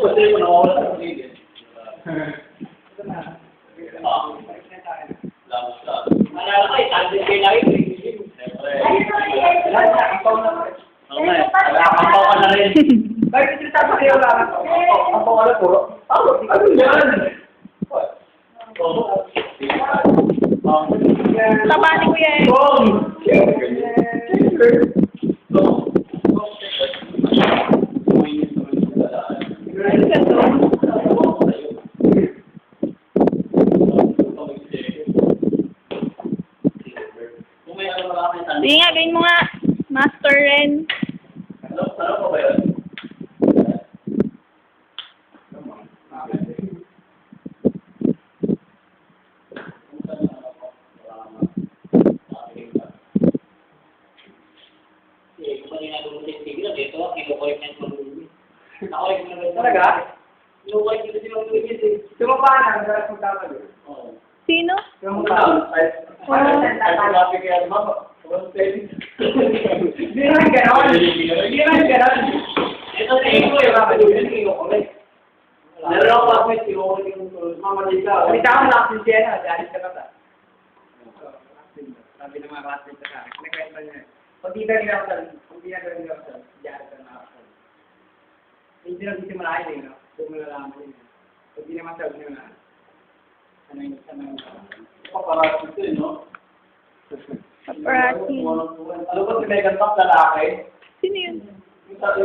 Kasi mo nawawala sa paligid. Nalala ko, itagin kayo lagi. Ampaw ka na rin. Bakit sinasama kayo lang? Ampaw ka na puro. Ano yan? Taba ni Kuya eh. Sige nga, gawin mo nga. Master Ren. Ano pa ba yun? Talaga? Sumapa na, nagdaras mo tama doon. Sino? Hindi naman ganon. Hindi naman ganon. Ito sa iyo eh, bakit yun yung comment? Meron ako bakit yung mamatay ka. Salita ko na kasi siya na, dahil ka na. Sabi ng mga classmates sa akin, nagkwento niya. Pag di ka nila ako sabi, kung di na ka nila ako sabi, dahil ka na ako sabi. Hindi na kasi malayo eh, no? Kung malalaman mo yun. Pag di naman sabi nila, sanay. Paparati ito eh, no? Paparati. Ano ba si Megan Fox lalaki? Sino yun?